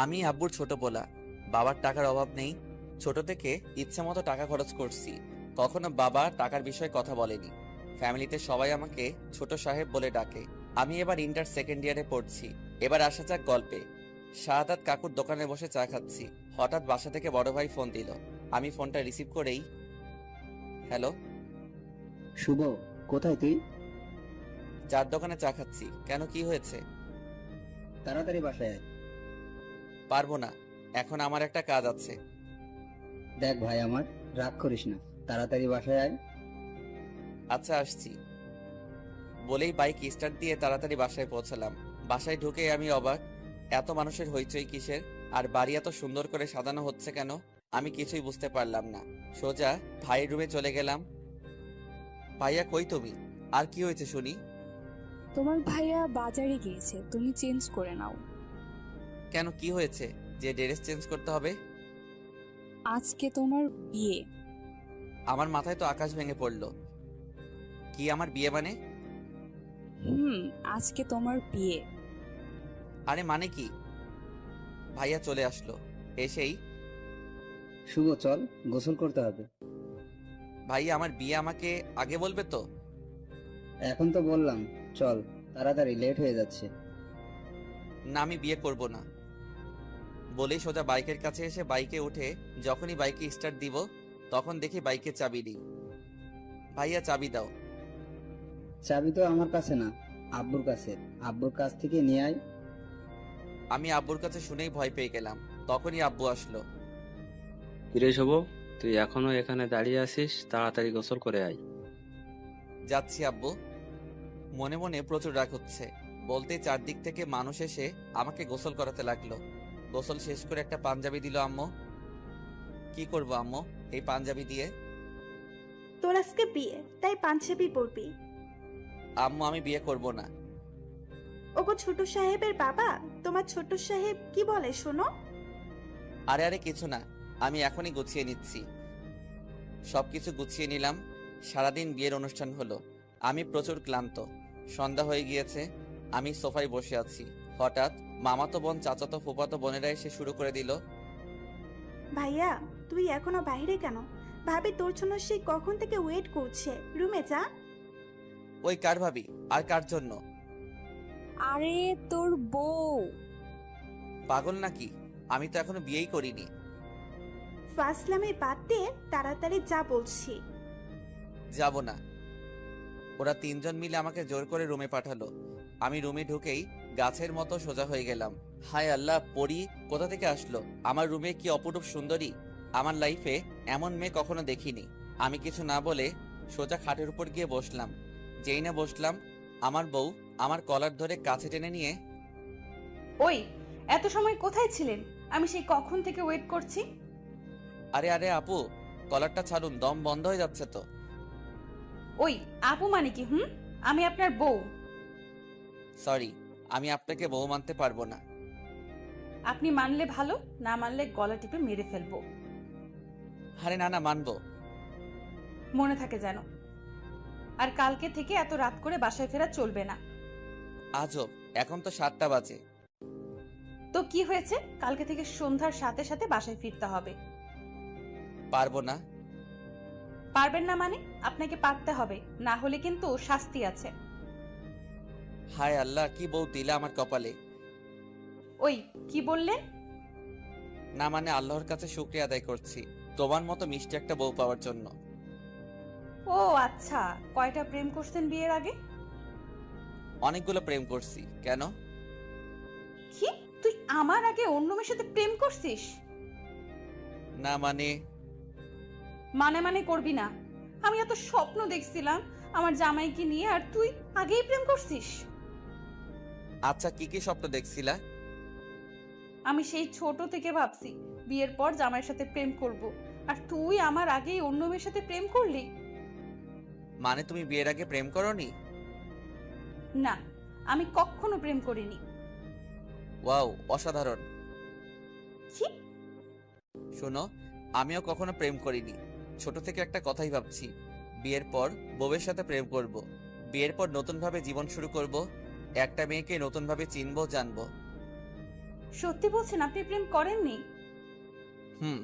আমি আব্বুর ছোট পোলা, বাবার টাকার অভাব নেই। ছোট থেকে ইচ্ছে মতো টাকা খরচ করছি, কখনো বাবা টাকার বিষয়ে কথা বলেনি। ফ্যামিলিতে সবাই আমাকে ছোট সাহেব বলে ডাকে। আমি এবার ইন্টার সেকেন্ড ইয়ারে পড়ছি। এবার আসা যাক গল্পে। শাহাদাত কাকুর দোকানে বসে চা খাচ্ছি, হঠাৎ বাসা থেকে বড় ভাই ফোন দিল। আমি ফোনটা রিসিভ করেই, হ্যালো। শুভ, কোথায় তুই? চার দোকানে চা খাচ্ছি, কেন কি হয়েছে? তাড়াতাড়ি বাসায় আয়। পারবো না, এখন আমার একটা কাজ আছে। দেখ ভাই আমার, রাগ করিস না, তাড়াতাড়ি বাসায় আয়। আচ্ছা আসছি বলেই বাইক স্টার্ট দিয়ে তাড়াতাড়ি বাসায় পৌঁছালাম। বাসায় ঢুকে আমি অবাক, এত মানুষের হইচই কিসের, আর বাড়ি এত সুন্দর করে সাজানো হচ্ছে কেন? আমি কিছুই বুঝতে পারলাম না। সোজা ভাইয়ের রুমে চলে গেলাম। ভাইয়া কই তুমি? আর কি হয়েছে শুনি? তোমার ভাইয়া বাজারে গিয়েছে, তুমি চেঞ্জ করে নাও। কেন, কি হয়েছে যে ড্রেস চেঞ্জ করতে হবে? আজকে তোমার বিয়ে। আমার মাথায় তো আকাশ ভেঙে পড়লো। কি আমার বিয়ে মানে? আজকে তোমার বিয়ে। আরে মানে কি? ভাইয়া চলে আসলো। এসেই, শুভ চল, গোসল করতে হবে। ভাইয়া আমার বিয়ে আমাকে আগে বলবে তো? এখন তো বললাম, চল তাড়াতাড়ি, লেট হয়ে যাচ্ছে। না, আমি বিয়ে করব না বলেই সোজা বাইকের কাছে এসে বাইকে উঠে যখনই বাইকে স্টার্ট দিব তখন দেখি বাইকের চাবি নেই। ভাইয়া চাবি দাও। চাবি তো আমার কাছে না, আব্বুর কাছে। আব্বুর কাছ থেকে নিয়ে আয়। আমি আব্বুর কাছে শুনেই ভয় পেয়ে গেলাম। তখনই আব্বু আসলো। কিরে শুভ, তুই এখনো এখানে দাঁড়িয়ে আছিস? তাড়াতাড়ি গোসল করে আয়। যাচ্ছি আব্বু। মনে মনে প্রচুর রাগ হচ্ছে। বলতে চারদিক থেকে মানুষ এসে আমাকে গোসল করাতে লাগলো। গোসল শেষ করে একটা পাঞ্জাবি দিল আম্মু। কি করব আম্মু এই পাঞ্জাবি দিয়ে? তোর আজকে বিয়ে, তাই পাঞ্জাবি পরবি। আম্মু আমি বিয়ে করব না। ওগো ছোট সাহেবের বাবা, তোমার ছোট সাহেব কি বলে শোনো। আরে আরে কিছু না, আমি এখনই গুছিয়ে নিচ্ছি। সবকিছু গুছিয়ে নিলাম। সারাদিন বিয়ের অনুষ্ঠান হলো। আমি প্রচুর ক্লান্ত। সন্ধ্যা হয়ে গিয়েছে। আমি সোফায় বসে আছি। হঠাৎ মামাতো বোন, চাচাতো, ফুফাতো বোনেরা এসে শুরু করে দিল। ভাইয়া তুই এখনো বাইরে কেন? ভাবি তোর জন্য সে কখন থেকে ওয়েট করছে, রুমে যা। ওই কার ভাবি? আর কার জন্য? আরে তোর বউ। পাগল নাকি? আমি তো এখনো বিয়েই করিনি। ফাসলামে বাদ দিয়ে তাড়াতাড়ি যা বলছি। যাব না। ওরা তিনজন মিলে আমাকে জোর করে রুমে পাঠালো। আমি রুমে ঢুকেই গাছের মতো সোজা হয়ে গেলাম। হায় আল্লাহ, পরি কোথা থেকে আসলো আমার রুমে? কি অপরূপ সুন্দরী! আমার লাইফে এমন মেয়ে কখনো দেখিনি। আমি কিছু না বলে সোজা খাটের উপর গিয়ে বসলাম। যেই না বসলাম, আমার বউ আমার কলার ধরে কাছে টেনে নিয়ে, ওই, এত সময় কোথায় ছিলেন? আমি সেই কখন থেকে ওয়েট করছি। আরে আরে আপু, কলারটা ছাড়ুন, দম বন্ধ হয়ে যাচ্ছে তো। ওই আপু মানে কি? আমি আপনার বউ। সরি, আমি আপনাকে বউ মানতে পারবো না। আপনি মানলে ভালো, না মানলে গলা টিপে মেরে ফেলবো। আরে না না, মানবো। মনে থাকে যেন। আর কালকে থেকে এত রাত করে বাসায় ফেরা চলবে না। আজব, এখন তো 7টা বাজে। তো কি হয়েছে? কালকে থেকে সন্ধ্যার সাথে সাথে বাসায় ফিরতে হবে। পারবো না। পারবেন না মানে? আপনাকে পারতে হবে, না হলে কিন্তু শাস্তি আছে। হায় আল্লাহ, কি বউ দিলা আমার কপালে। ওই কি বললেন? না মানে আল্লাহর কাছে শুকরিয়া আদায় করছি তোমার মতো মিষ্টি একটা বউ পাওয়ার জন্য। ও আচ্ছা, কয়টা প্রেম করছেন বিয়ের আগে? অনেকগুলো প্রেম করছি। কেন? কি, তুই আমার আগে অন্য মেয়ের সাথে প্রেম করছিস? না মানে, মানে মানে করবি না। আমি এত স্বপ্ন দেখছিলাম আমার জামাইকে নিয়ে, আর তুই আগেই প্রেম করছিস। আচ্ছা কি কি স্বপ্ন দেখছিলা? আমি সেই ছোট থেকে ভাবছি বিয়ের পর জামাইয়ের সাথে প্রেম করব, আর তুই আমার আগেই অন্য মেয়ের সাথে প্রেম করলি। মানে তুমি বিয়ের আগে প্রেম করোনি? না, আমি কখনো প্রেম করিনি। ওয়াও, অসাধারণ। কি? শোনো, আমিও কখনো প্রেম করিনি। ছোট থেকে একটা কথাই ভাবছি, বিয়ের পর বউয়ের সাথে প্রেম করব। বিয়ের পর নতুন ভাবে জীবন শুরু করব। একটা মেয়েকে নতুন ভাবে চিনবো, জানবো। সত্যি বলছেন আপনি প্রেম করেননি? হুম।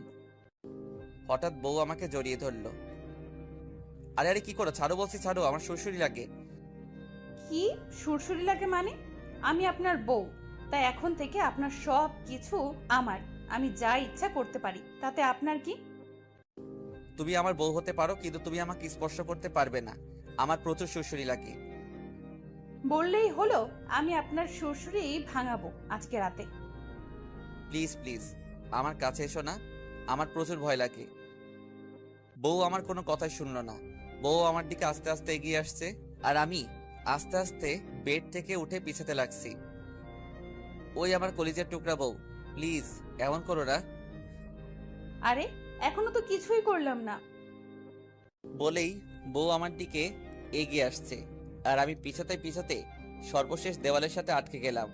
হঠাৎ বউ আমাকে জড়িয়ে ধরলো। আরে আরে কি করো, ছাড়ো বলছি, ছাড়ো, আমার শ্বশুরই লাগে। কি সুরসুরি লাগে মানে? আমি আপনার বউ, তাই এখন থেকে আপনার সব কিছু আমার। আমি যা ইচ্ছা করতে পারি, তাতে আপনার কি? তুমি আমার বউ হতে পারো, কিন্তু তুমি আমাকে স্পর্শ করতে পারবে না। আমার প্রচুর শ্বশুরই লাগে। বললেই হলো আমি আপনার শ্বশুরই ভাঙাবো আজকে রাতে। প্লিজ প্লিজ আমার কাছে এসো না, আমার প্রচুর ভয় লাগে। বউ আমার কোনো কথাই শুনলো না। বউ আমার দিকে আস্তে আস্তে এগিয়ে আসছে, আর আমি আস্তে আস্তে বেড থেকে উঠে পিছাতে লাগছি। ওই আমার কলিজার টুকরা বউ, প্লিজ এমন করো না। আরে এখনো তো কিছুই করলাম না। বলেই বউ আমার দিকে এগিয়ে আসছে, আর আমি পিছাতে পিছাতে সর্বশেষ দেওয়ালের সাথে আটকে গেলাম।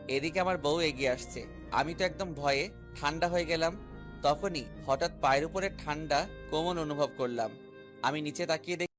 এদিকে আমার বউ এগিয়ে আসছে, আমি তো একদম ভয়ে ঠান্ডা হয়ে গেলাম। তখনই হঠাৎ পায়ের উপরে ঠান্ডা কোমল অনুভব করলাম। আমি নিচে তাকিয়ে